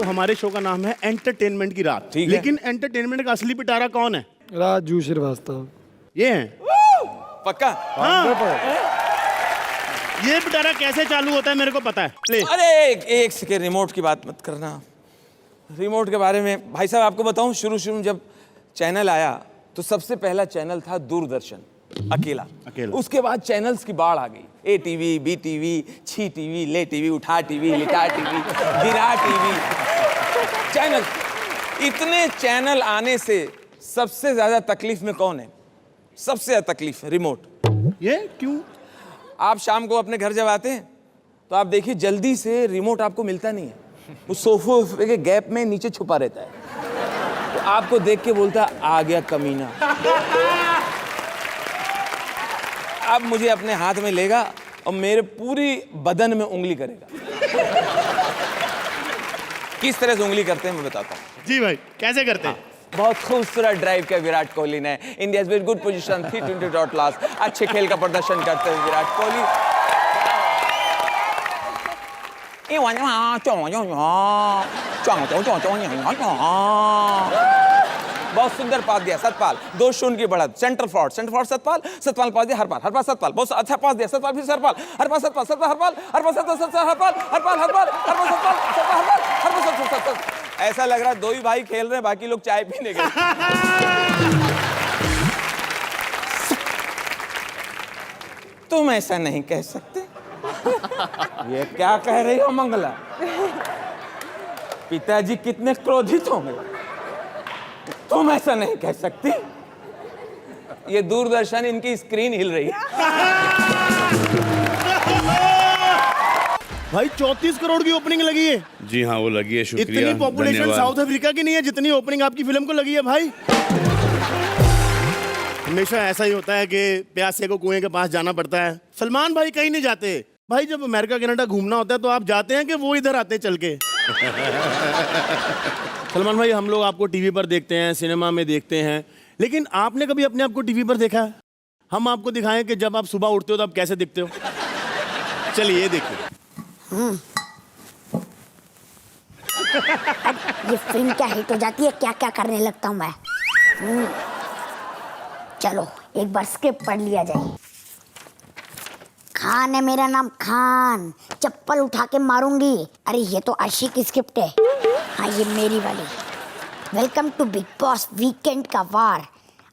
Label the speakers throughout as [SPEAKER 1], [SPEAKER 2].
[SPEAKER 1] तो हमारे शो का नाम है एंटरटेनमेंट की रात,
[SPEAKER 2] ठीक है।
[SPEAKER 1] लेकिन एंटरटेनमेंट का असली पिटारा कौन है?
[SPEAKER 3] राजू श्रीवास्तव।
[SPEAKER 1] ये है।
[SPEAKER 2] पक्का?
[SPEAKER 1] हाँ। ये पिटारा कैसे चालू होता है मेरे को पता है। प्ले।
[SPEAKER 2] अरे एक सेकेंड, रिमोट की बात मत करना। रिमोट के बारे में भाई साहब आपको बताऊं, शुरू में जब चैनल आया तो सबसे पहला चैनल था दूरदर्शन, अकेला। उसके बाद चैनल्स की बाढ़ आ गई। ए टीवी, बी टीवी, छी टीवी, ले टीवी, उठा टीवी, लिटा टीवी, गिरा टीवी, चैनल। इतने चैनल आने से सबसे ज्यादा तकलीफ में कौन है? सबसे ज्यादा तकलीफ है रिमोट।
[SPEAKER 1] ये क्यों?
[SPEAKER 2] आप शाम को अपने घर जब आते हैं तो आप देखिए जल्दी से रिमोट आपको मिलता नहीं है, वो सोफे के गैप में नीचे छुपा रहता है। तो आपको देख के बोलता आ गया कमीना। अब मुझे अपने हाथ में लेगा और मेरे पूरी बदन में उंगली करेगा। किस तरह से उंगली करते हैं मैं बताता हूँ।
[SPEAKER 1] जी भाई, कैसे करते हैं?
[SPEAKER 2] बहुत खूबसूरत ड्राइव किया विराट कोहली ने। India very good position, 320 dot loss. अच्छे खेल का प्रदर्शन करते हुए विराट कोहली। बहुत सुंदर पास दिया सतपाल, 2-0 की बढ़त। सेंटर फॉरवर्ड सतपाल पास दिया हरपाल सतपाल, बहुत अच्छा पास दिया सतपाल, फिर हरपाल सतपाल सतपाल। ऐसा लग रहा है दो ही भाई खेल रहे हैं, बाकी लोग चाय पीने गए। तुम ऐसा नहीं कह सकते। ये क्या कह रही हो मंगला? पिताजी कितने क्रोधित होंगे। तुम ऐसा नहीं कह सकती। ये दूरदर्शन, इनकी स्क्रीन हिल रही है।
[SPEAKER 1] भाई 34 करोड़ की ओपनिंग लगी है।
[SPEAKER 4] जी हाँ, वो लगी है। शुक्रिया।
[SPEAKER 1] इतनी पॉपुलेशन
[SPEAKER 4] धन्यवाद।
[SPEAKER 1] साउथ अफ्रीका की नहीं है जितनी ओपनिंग आपकी फिल्म को लगी है भाई। हमेशा ऐसा ही होता है कि प्यासे को कुएं के पास जाना पड़ता है। सलमान भाई कहीं नहीं जाते भाई। जब अमेरिका कनाडा घूमना होता है तो आप जाते हैं कि वो इधर आते हैं चल के? सलमान भाई, हम लोग आपको टीवी पर देखते हैं, सिनेमा में देखते हैं, लेकिन आपने कभी अपने आप को टीवी पर देखा है? हम आपको दिखाएं कि जब आप सुबह उठते हो तो आप कैसे दिखते हो। चलिए ये देखिए।
[SPEAKER 5] ये फिल्म क्या हिट हो जाती है, क्या क्या करने लगता हूँ मैं। चलो एक बार स्क्रिप्ट पढ़ लिया जाए। खान है मेरा नाम, खान। चप्पल उठा के मारूंगी। अरे ये तो अर्शी की स्क्रिप्ट है। हाँ, ये मेरी वाली। Welcome to Bigg Boss weekend का वार।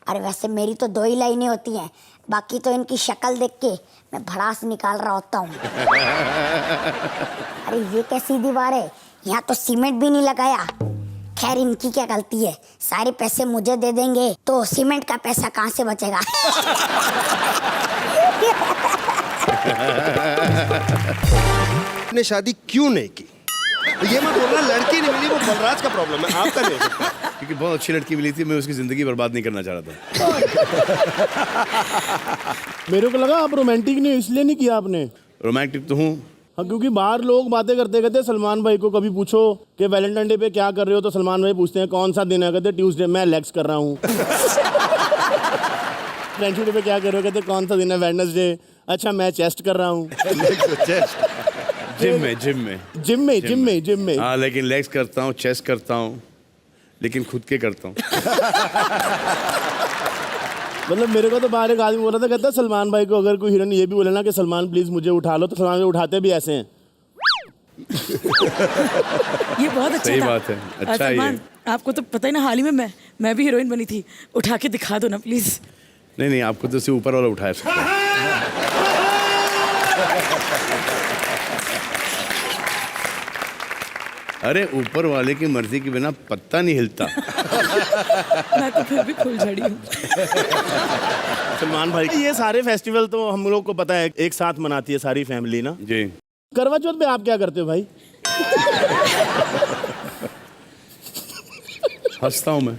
[SPEAKER 5] अरे वैसे मेरी तो 2 ही लाइनें होती हैं, बाकी तो इनकी शक्ल देख के मैं भड़ास निकाल रहा होता हूँ। अरे ये कैसी दीवार है, यहाँ तो सीमेंट भी नहीं लगाया। खैर इनकी क्या गलती है, सारे पैसे मुझे दे देंगे तो सीमेंट का पैसा कहाँ से बचेगा।
[SPEAKER 6] ने शादी क्यों नहीं की? ये मत बोलना लड़की नहीं मिली, वो बलराज का प्रॉब्लम है, आपका नहीं हो सकता।
[SPEAKER 4] क्योंकि बहुत अच्छी लड़की मिली थी, मैं उसकी जिंदगी बर्बाद नहीं करना चाह रहा था।
[SPEAKER 1] मेरे को लगा आप रोमांटिक नहीं, इसलिए नहीं किया आपने।
[SPEAKER 4] रोमांटिक तो हूँ।
[SPEAKER 1] हाँ, क्योंकि बाहर लोग बातें करते कहते सलमान भाई को कभी पूछो कि वैलेंटाइन डे पे क्या कर रहे हो, तो सलमान भाई पूछते हैं कौन सा दिन है, कहते ट्यूसडे, मैं लेग्स कर रहा हूँ। फ्रेंडशिप डे पे क्या कर रहे हो, कहते कौन सा दिन है, वेडनेसडे, अच्छा मैं चेस्ट कर रहा हूँ। जिम में।
[SPEAKER 4] हाँ, लेकिन लेग्स करता हूँ, चेस्ट करता हूँ, लेकिन खुद के करता हूँ।
[SPEAKER 1] मतलब मेरे को तो बाहर एक आदमी बोल रहा था, कहता सलमान भाई को अगर कोई हीरोइन ये भी बोले ना कि सलमान प्लीज मुझे उठा लो, तो सलमान भाई उठाते भी ऐसे हैं।
[SPEAKER 7] ये बहुत अच्छा
[SPEAKER 4] सही
[SPEAKER 7] था।
[SPEAKER 4] बात है, अच्छा ही है।
[SPEAKER 7] सलमान, आपको तो पता ही ना, हाल ही में मैं भी हीरोइन बनी थी। उठा के दिखा दो ना प्लीज।
[SPEAKER 4] नहीं, आपको तो सिर्फ ऊपर वाला उठाया सकता है। अरे ऊपर वाले की मर्जी के बिना पत्ता नहीं हिलता।
[SPEAKER 7] मैं तो फिर भी फुलझड़ी हूँ।
[SPEAKER 1] सलमान भाई, ये सारे फेस्टिवल तो हम लोग को पता है एक साथ मनाती है सारी फैमिली ना
[SPEAKER 4] जी।
[SPEAKER 1] करवा चौथ पे आप क्या करते हो भाई?
[SPEAKER 4] हंसता हूँ मैं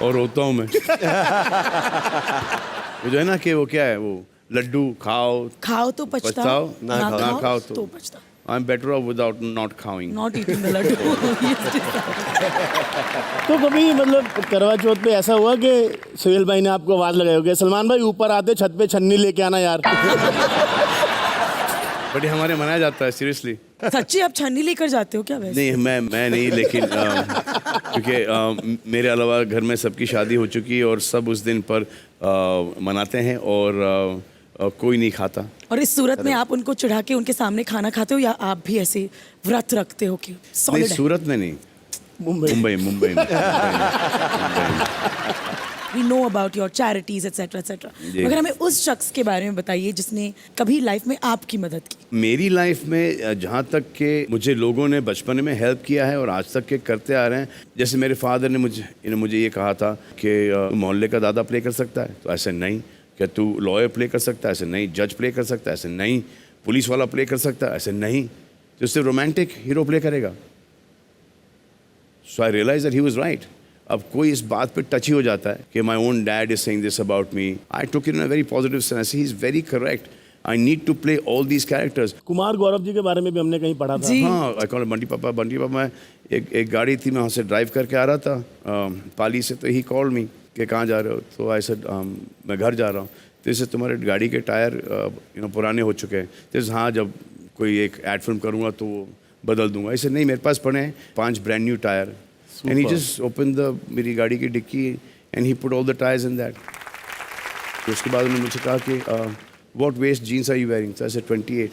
[SPEAKER 4] और रोता हूँ मैं। वो जो है ना कि वो क्या है, वो लड्डू खाओ
[SPEAKER 7] तो पछताओ,
[SPEAKER 4] पछताओ,
[SPEAKER 7] ना
[SPEAKER 4] खाओ
[SPEAKER 7] तो पछताओ।
[SPEAKER 4] I'm better off without not खाऊंगी।
[SPEAKER 7] Not eating the laddu.
[SPEAKER 1] तो कभी मतलब करवा चौथ पे ऐसा हुआ कि सोहेल भाई ने आपको आवाज लगाई होगी, सलमान भाई ऊपर आते छत पे छन्नी लेके आना यार।
[SPEAKER 4] बट ये हमारे मनाया जाता है सीरियसली।
[SPEAKER 7] सच्ची आप छन्नी लेकर जाते हो क्या वैसे?
[SPEAKER 4] नहीं मैं नहीं, लेकिन क्योंकि मेरे अलावा घर में सबकी शादी हो चुकी है और सब उस दिन पर मनाते हैं और कोई नहीं खाता।
[SPEAKER 7] और इस सूरत में आप उनको चढ़ा के उनके सामने खाना खाते हो या आप भी ऐसे व्रत रखते हो कि
[SPEAKER 4] नहीं,
[SPEAKER 7] solid है?
[SPEAKER 4] सूरत में नहीं, मुंबई में।
[SPEAKER 7] We know about your charities etc etc.
[SPEAKER 4] जी।
[SPEAKER 7] मगर हमें उस शख्स के बारे में बताइए जिसने कभी लाइफ में आपकी मदद की।
[SPEAKER 4] मेरी लाइफ में जहाँ तक के मुझे लोगों ने बचपन में हेल्प किया है और आज तक के करते आ रहे हैं, जैसे मेरे फादर ने मुझे ये कहा था कि मोहल्ले का दादा प्ले कर सकता है, तो ऐसे नहीं। क्या तू लॉयर प्ले कर सकता है? ऐसे नहीं। जज प्ले कर सकता है? ऐसे नहीं। पुलिस वाला प्ले कर सकता है? ऐसे नहीं। तो सिर्फ रोमांटिक हीरो प्ले करेगा। So I realise that he was right. अब कोई इस बात पे टच ही हो जाता है कि my own dad is saying this about me, I took it in a very positive sense. He is very correct. I need to play all these characters.
[SPEAKER 1] Kumar Gaurav ji के बारे में भी हमने कहीं पढ़ा था।
[SPEAKER 7] जी।
[SPEAKER 4] हाँ, आई कॉल बंटी पापा। मैं एक गाड़ी थी, मैं वहाँ से ड्राइव करके आ रहा था पाली से, तो ही कॉल मी कि कहाँ जा रहे हो? तो आई सेड मैं घर जा रहा हूँ। तो इससे तुम्हारे गाड़ी के टायर पुराने हो चुके हैं। तो हाँ, जब कोई एक एड फिल्म करूँगा तो वो बदल दूंगा। ऐसे नहीं, मेरे पास पड़े हैं 5 brand new tyre. And he just open मेरी गाड़ी की डिक्की and he put all the tyres in that. तो उसके बाद उन्होंने मुझे कहा कि what waist jeans are you wearing? तो आई सेड 28।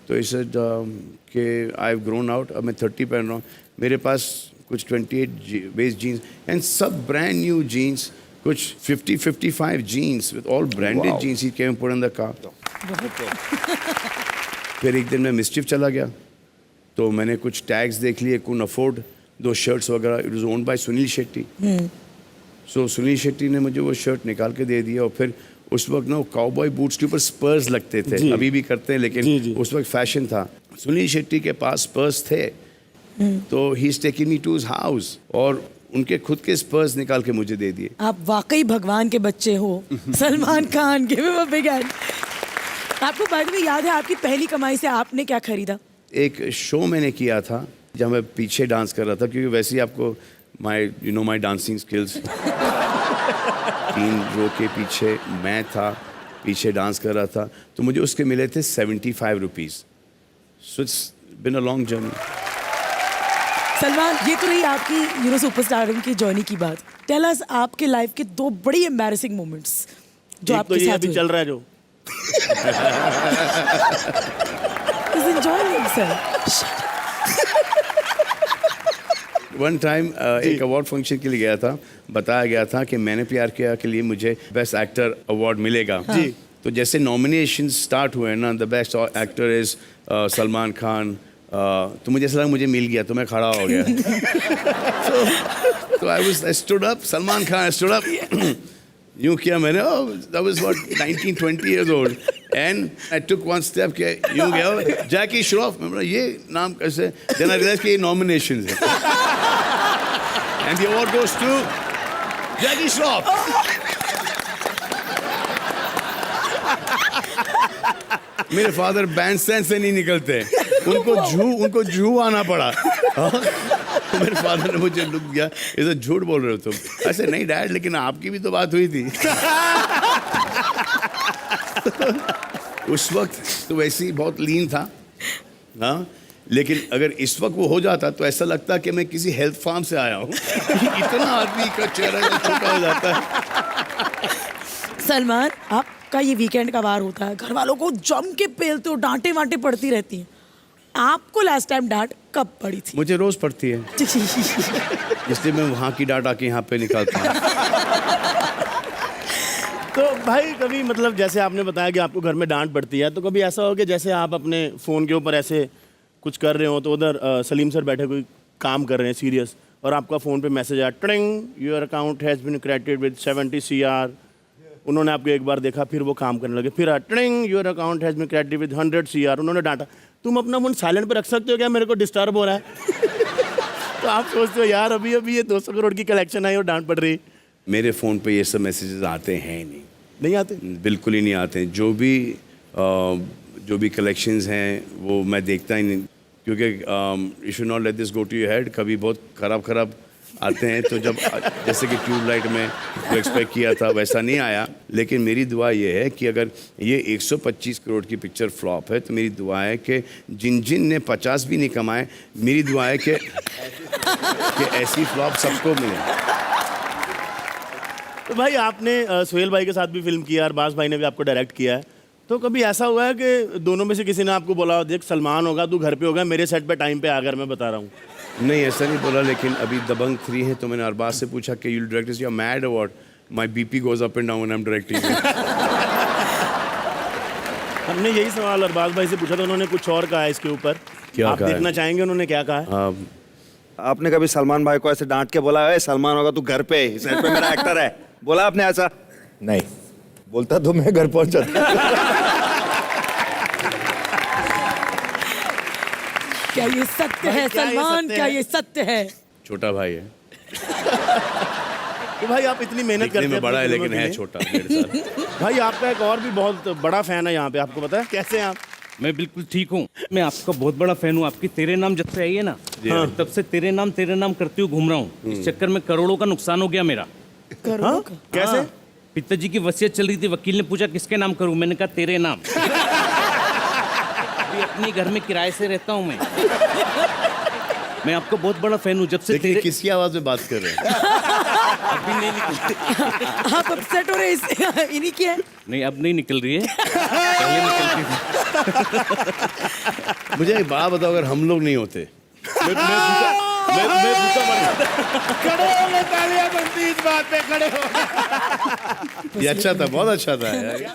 [SPEAKER 4] तो इसे कि आई हैव ग्रोन आउट, अब मैं 30 पहन रहा हूँ। मेरे पास कुछ 28 वेस्ट जीन्स एंड सब ब्रांड न्यू जीन्स, कुछ 55 jeans with all branded jeans he came put in the car. फिर एक दिन मैं मिस्चिफ चला गया तो मैंने कुछ टैग्स देख लिए, कुन अफोर्ड 2 शर्ट्स वगैरह। It was owned by Suniel Shetty. So Suniel Shetty ने मुझे वो शर्ट निकाल के दे दिया। और फिर उस वक्त ना काउबॉय बूट्स के ऊपर स्पर्स लगते थे, अभी भी करते हैं, लेकिन उस वक्त फैशन था। सुनील शेट्टी के पास स्पर्स थे, तो he is taking me to his house और उनके खुद के स्पर्स निकाल के मुझे दे दिए।
[SPEAKER 7] आप वाकई भगवान के बच्चे हो। Salman Khan give him a big hand. आपको बाद में याद है आपकी पहली कमाई से आपने क्या खरीदा?
[SPEAKER 4] एक शो मैंने किया था जहाँ मैं पीछे डांस कर रहा था, क्योंकि वैसे ही आपको माई डांसिंग स्किल्स। 3 रो के पीछे मैं था, पीछे डांस कर रहा था, तो मुझे उसके मिले थे 75 rupees. So it's been a long journey.
[SPEAKER 7] Salman, ये तो रही आपकी सुपरस्टारडम की जर्नी की बात। टेल अस आपके लाइफ के 2 बड़ी एम्बैरेसिंग मोमेंट्स जो
[SPEAKER 1] एक
[SPEAKER 7] आपके
[SPEAKER 1] तो ये
[SPEAKER 7] साथ
[SPEAKER 1] अभी
[SPEAKER 7] हुए।
[SPEAKER 1] चल रहा है जो
[SPEAKER 7] He's enjoying himself.
[SPEAKER 4] One time एक अवार्ड फंक्शन के लिए गया था, बताया गया था कि मैंने प्यार किया के लिए मुझे बेस्ट एक्टर अवार्ड मिलेगा। जी। तो जैसे नॉमिनेशन स्टार्ट हुए ना, the best actor is Salman Khan, तो मुझे ऐसा लगा मुझे मिल गया, तो मैं खड़ा हो गया। तो I stood up, Salman Khan, I stood up. यूं किया मैंने, that was what 19-20 years old, and I took one step के यूं गया, जैकी श्रॉफ, मैं बोला ये नाम कैसे? Then I realized कि ये nominations है, and the award goes to जैकी श्रॉफ। मेरे फादर बैंड स्टैंड से नहीं निकलते, उनको जू आना पड़ा। तो मेरे फादर ने मुझे लुक दिया, ये तो झूठ बोल रहे हो तुम। ऐसे नहीं डैड, लेकिन आपकी भी तो बात हुई थी। उस वक्त तो वैसे ही बहुत लीन था, हाँ, लेकिन अगर इस वक्त वो हो जाता तो ऐसा लगता कि मैं किसी हेल्थ फार्म से आया हूँ। इतना आदमी का चेहरा छोटा हो जाता है।
[SPEAKER 7] सलमान, आपका ये वीकेंड का वार होता है, घर वालों को जम के पेलते हो, डांटे वांटे पड़ती रहती हैं। आपको लास्ट टाइम डांट कब पड़ी थी?
[SPEAKER 4] मुझे रोज पड़ती है, इसलिए मैं वहाँ की डांट आके यहाँ पे निकालता हूँ।
[SPEAKER 1] तो भाई कभी मतलब जैसे आपने बताया कि आपको घर में डांट पड़ती है, तो कभी ऐसा हो कि जैसे आप अपने फ़ोन के ऊपर ऐसे कुछ कर रहे हो तो उधर सलीम सर बैठे कोई काम कर रहे हैं सीरियस, और आपका फ़ोन पे मैसेज आया, ट्रिंग your account has been credited with 70 CR। उन्होंने आपको एक बार देखा, फिर वो काम करने लगे, फिर ट्रिंग your account has been credited with 100 CR। उन्होंने डांटा, तुम अपना फ़ोन साइलेंट पे रख सकते हो क्या, मेरे को डिस्टर्ब हो रहा है। तो आप सोचते हो यार अभी ये 200 करोड़ की कलेक्शन आई और डांट पड़ रही।
[SPEAKER 4] मेरे फ़ोन पे ये सब मैसेजेस आते हैं
[SPEAKER 1] नहीं आते?
[SPEAKER 4] बिल्कुल ही नहीं आते। जो भी कलेक्शंस हैं वो मैं देखता ही नहीं, क्योंकि you should not let this go to your head. कभी बहुत ख़राब आते हैं तो जब जैसे कि ट्यूबलाइट में जो एक्सपेक्ट किया था वैसा नहीं आया, लेकिन मेरी दुआ ये है कि अगर ये 125 करोड़ की पिक्चर फ्लॉप है तो मेरी दुआ है कि जिन जिन ने 50 भी नहीं कमाए, मेरी दुआ है कि ऐसी फ्लॉप सबको मिले।
[SPEAKER 1] तो भाई आपने सोहेल भाई के साथ भी फिल्म किया, अरबाज भाई ने भी आपको डायरेक्ट किया है, तो कभी ऐसा हुआ है कि दोनों में से किसी ने आपको बोला देख सलमान होगा तू घर पे होगा, मेरे सेट पे टाइम पे आकर मैं बता रहा हूँ?
[SPEAKER 4] नहीं, ऐसा नहीं बोला, लेकिन अभी दबंग 3 है तो मैंने अरबाज से पूछा कि you direct this, you are mad or what? My BP goes up and down when I am directing.
[SPEAKER 1] हमने यही सवाल अरबाज भाई से पूछा था, उन्होंने कुछ और कहा है इसके ऊपर।
[SPEAKER 4] क्या
[SPEAKER 1] आप
[SPEAKER 4] कहा है?
[SPEAKER 1] देखना चाहेंगे उन्होंने क्या कहा है?
[SPEAKER 6] आपने कभी सलमान भाई को ऐसे डांट के बोला है सलमान होगा तू घर पे, सेट पे मेरा एक्टर है, बोला आपने ऐसा?
[SPEAKER 3] नहीं, बोलता तो मैं घर पहुंच जाता।
[SPEAKER 7] क्या ये सत्य है
[SPEAKER 1] क्या ये
[SPEAKER 7] सलमान?
[SPEAKER 1] सत्य
[SPEAKER 7] क्या
[SPEAKER 1] है?
[SPEAKER 7] ये सत्य है?
[SPEAKER 4] छोटा भाई है,
[SPEAKER 1] तो भाई आप इतनी मेहनत
[SPEAKER 4] दिखने
[SPEAKER 1] करते
[SPEAKER 4] में
[SPEAKER 1] हैं
[SPEAKER 4] बड़ा है
[SPEAKER 1] अपनी
[SPEAKER 4] लेकिन
[SPEAKER 1] फिल्मों
[SPEAKER 4] है
[SPEAKER 1] के
[SPEAKER 4] छोटा, 1.5 साल।
[SPEAKER 1] भाई आपका एक और भी बहुत बड़ा फैन है यहाँ पे, आपको पता है? कैसे हैं आप?
[SPEAKER 8] मैं बिल्कुल ठीक हूँ। मैं आपका बहुत बड़ा फैन हूँ। आपकी तेरे नाम जब से आई है ना, तब से तेरे नाम करते हुए घूम रहा हूँ। इस चक्कर में करोड़ों का नुकसान हो गया मेरा।
[SPEAKER 1] हाँ? कैसे?
[SPEAKER 8] पिताजी की वसीयत चल रही थी, वकील ने पूछा किसके नाम करूँ, मैंने कहा तेरे नाम। अभी अपने घर में किराए से रहता हूँ मैं आपका बहुत बड़ा फैन हूँ जब से
[SPEAKER 4] देखिए
[SPEAKER 8] तेरे।
[SPEAKER 4] किसकी आवाज में बात कर रहे हैं?
[SPEAKER 8] अभी नहीं निकलती।
[SPEAKER 7] आप अपसेट हो रहे हैं इन्हीं की है?
[SPEAKER 8] नहीं, अब नहीं निकल रही है, पहले निकलती थी।
[SPEAKER 4] मुझे एक बात बताओ, अगर हम लोग नहीं होते,
[SPEAKER 1] मैं भूखा मर गया। खड़े हो गए, तालियां बनती इस बात पे, खड़े हो गए।
[SPEAKER 4] ये अच्छा था, बहुत अच्छा था यार।